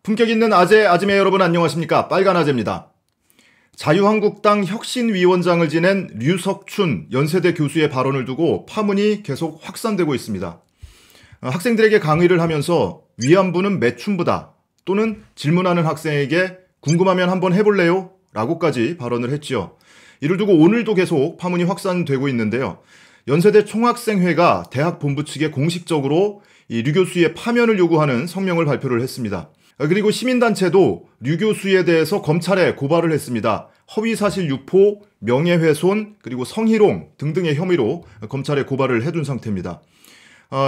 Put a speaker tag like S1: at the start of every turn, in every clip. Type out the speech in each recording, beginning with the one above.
S1: 품격 있는 아재, 아지매 여러분 안녕하십니까? 빨간 아재입니다. 자유한국당 혁신위원장을 지낸 류석춘 연세대 교수의 발언을 두고 파문이 계속 확산되고 있습니다. 학생들에게 강의를 하면서 위안부는 매춘부다 또는 질문하는 학생에게 궁금하면 한번 해볼래요? 라고까지 발언을 했지요. 이를 두고 오늘도 계속 파문이 확산되고 있는데요. 연세대 총학생회가 대학 본부 측에 공식적으로 이 류 교수의 파면을 요구하는 성명을 발표를 했습니다. 그리고 시민단체도 류 교수에 대해서 검찰에 고발을 했습니다. 허위사실 유포, 명예훼손, 그리고 성희롱 등등의 혐의로 검찰에 고발을 해둔 상태입니다.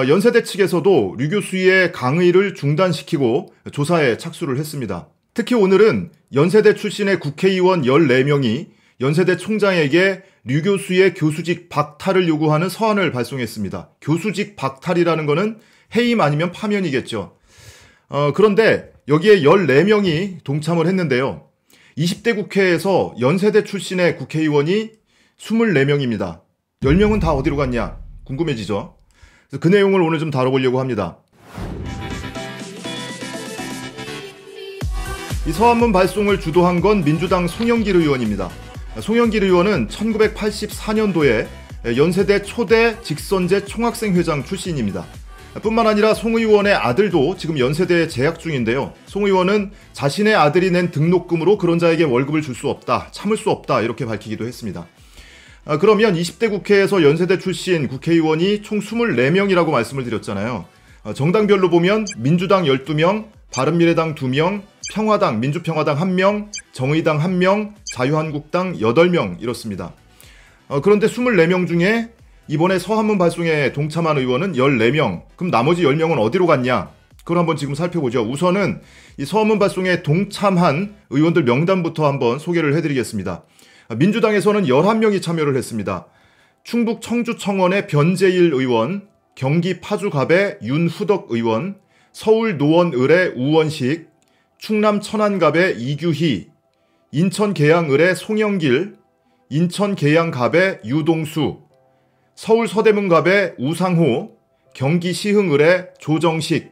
S1: 연세대 측에서도 류 교수의 강의를 중단시키고 조사에 착수를 했습니다. 특히 오늘은 연세대 출신의 국회의원 14명이 연세대 총장에게 류 교수의 교수직 박탈을 요구하는 서한을 발송했습니다. 교수직 박탈이라는 것은 해임 아니면 파면이겠죠. 그런데 여기에 14명이 동참을 했는데요. 20대 국회에서 연세대 출신의 국회의원이 24명입니다. 10명은 다 어디로 갔냐? 궁금해지죠? 그래서 그 내용을 오늘 좀 다뤄보려고 합니다. 이 서한문 발송을 주도한 건 민주당 송영길 의원입니다. 송영길 의원은 1984년도에 연세대 초대 직선제 총학생회장 출신입니다. 뿐만 아니라 송 의원의 아들도 지금 연세대에 재학 중인데요. 송 의원은 자신의 아들이 낸 등록금으로 그런 자에게 월급을 줄 수 없다, 참을 수 없다 이렇게 밝히기도 했습니다. 그러면 20대 국회에서 연세대 출신 국회의원이 총 24명이라고 말씀을 드렸잖아요. 정당별로 보면 민주당 12명, 바른미래당 2명, 평화당, 민주평화당 1명, 정의당 1명, 자유한국당 8명 이렇습니다. 그런데 24명 중에 이번에 서한문 발송에 동참한 의원은 14명. 그럼 나머지 10명은 어디로 갔냐? 그걸 한번 지금 살펴보죠. 우선은 이 서한문 발송에 동참한 의원들 명단부터 한번 소개를 해드리겠습니다. 민주당에서는 11명이 참여를 했습니다. 충북 청주청원의 변재일 의원, 경기 파주갑의 윤후덕 의원, 서울 노원을의 우원식, 충남 천안갑의 이규희, 인천 계양을의 송영길, 인천 계양갑의 유동수, 서울 서대문갑의 우상호, 경기 시흥을의 조정식,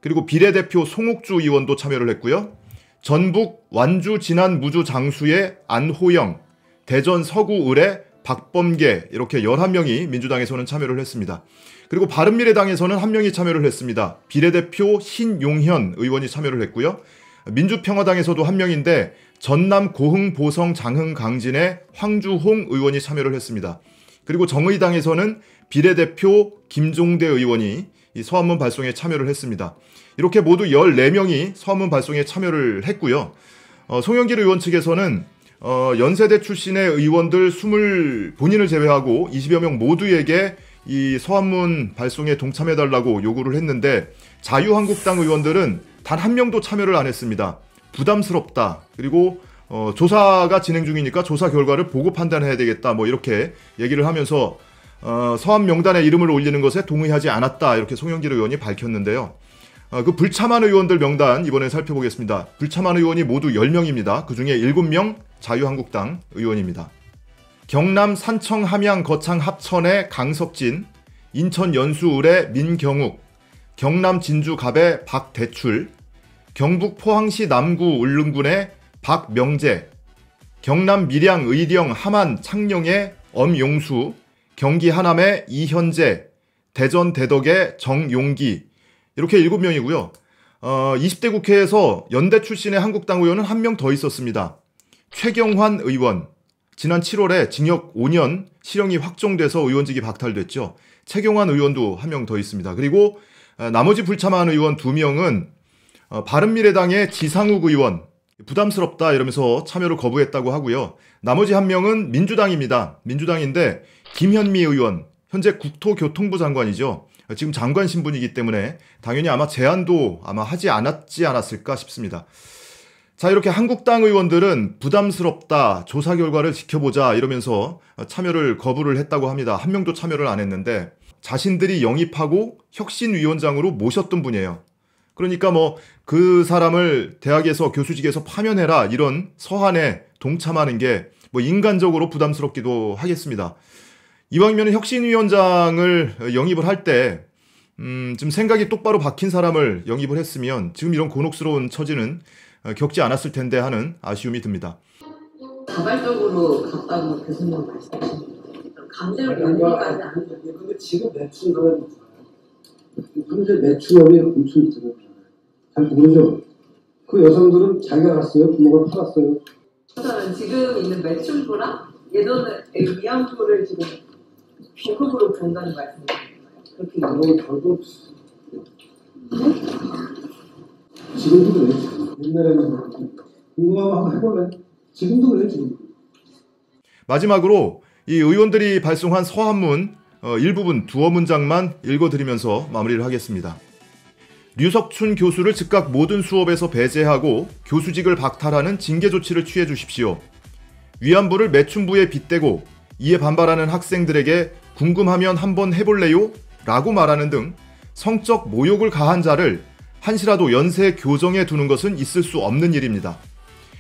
S1: 그리고 비례대표 송옥주 의원도 참여를 했고요. 전북 완주 진안 무주 장수의 안호영, 대전 서구을의 박범계 이렇게 11명이 민주당에서는 참여를 했습니다. 그리고 바른미래당에서는 1명이 참여를 했습니다. 비례대표 신용현 의원이 참여를 했고요. 민주평화당에서도 1명인데 전남 고흥 보성 장흥 강진의 황주홍 의원이 참여를 했습니다. 그리고 정의당에서는 비례대표 김종대 의원이 이 서한문 발송에 참여를 했습니다. 이렇게 모두 14명이 서한문 발송에 참여를 했고요. 송영길 의원 측에서는 연세대 출신의 의원들 본인을 제외하고 20여 명 모두에게 이 서한문 발송에 동참해달라고 요구를 했는데 자유한국당 의원들은 단 1명도 참여를 안 했습니다. 부담스럽다. 그리고 조사가 진행 중이니까 조사 결과를 보고 판단해야 되겠다. 뭐 이렇게 얘기를 하면서 서한 명단에 이름을 올리는 것에 동의하지 않았다. 이렇게 송영길 의원이 밝혔는데요. 그 불참한 의원들 명단 이번에 살펴보겠습니다. 불참한 의원이 모두 10명입니다. 그중에 7명 자유한국당 의원입니다. 경남 산청 함양 거창 합천의 강석진, 인천 연수을의 민경욱, 경남 진주갑의 박대출, 경북 포항시 남구 울릉군의 박명재, 경남 밀양 의령 함안 창녕의 엄용수, 경기 하남의 이현재, 대전 대덕의 정용기 이렇게 7명이고요. 20대 국회에서 연대 출신의 한국당 의원은 1명 더 있었습니다. 최경환 의원, 지난 7월에 징역 5년 실형이 확정돼서 의원직이 박탈됐죠. 최경환 의원도 1명 더 있습니다. 그리고 나머지 불참한 의원 2명은 바른미래당의 지상욱 의원, 부담스럽다 이러면서 참여를 거부했다고 하고요. 나머지 1명은 민주당입니다. 민주당인데 김현미 의원, 현재 국토교통부 장관이죠. 지금 장관 신분이기 때문에 당연히 아마 제안도 하지 않았을까 싶습니다. 자, 이렇게 한국당 의원들은 부담스럽다, 조사 결과를 지켜보자 이러면서 참여를 거부를 했다고 합니다. 1명도 참여를 안 했는데 자신들이 영입하고 혁신위원장으로 모셨던 분이에요. 그러니까 그 사람을 대학에서 교수직에서 파면해라 이런 서한에 동참하는 게 인간적으로 부담스럽기도 하겠습니다. 이왕이면 혁신위원장을 영입을 할 때 좀 생각이 똑바로 박힌 사람을 영입을 했으면 지금 이런 곤혹스러운 처지는 겪지 않았을 텐데 하는 아쉬움이 듭니다.
S2: 자발적으로 갔다고 교수님 말씀하시는 강제로 연기까지 안 하죠.
S3: 근데 지금 매출은 현재 매출업이 엄청 있잖아요. 잘 모르죠. 그 여성들은 자기가 갔어요. 부모가 팔았어요.
S2: 저는 지금 있는 매출부랑 예전에 위안부를 지금 비급으로 본다는 말씀이신가요? 그렇게
S3: 그건 결국 지금도 그래. 옛날에는 궁금하면 한번 해볼래? 지금도 그래 지금.
S1: 마지막으로 이 의원들이 발송한 서한문 일부분 두어 문장만 읽어드리면서 마무리를 하겠습니다. 류석춘 교수를 즉각 모든 수업에서 배제하고 교수직을 박탈하는 징계 조치를 취해 주십시오. 위안부를 매춘부에 빗대고 이에 반발하는 학생들에게 궁금하면 한번 해볼래요? 라고 말하는 등 성적 모욕을 가한 자를 한시라도 연세 교정에 두는 것은 있을 수 없는 일입니다.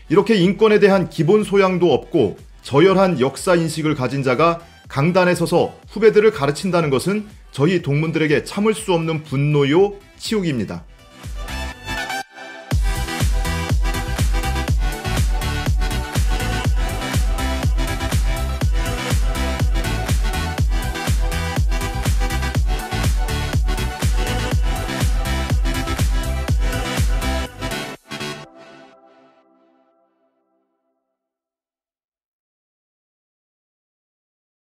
S1: 이렇게 인권에 대한 기본 소양도 없고 저열한 역사인식을 가진 자가 강단에 서서 후배들을 가르친다는 것은 저희 동문들에게 참을 수 없는 분노요 치욕입니다.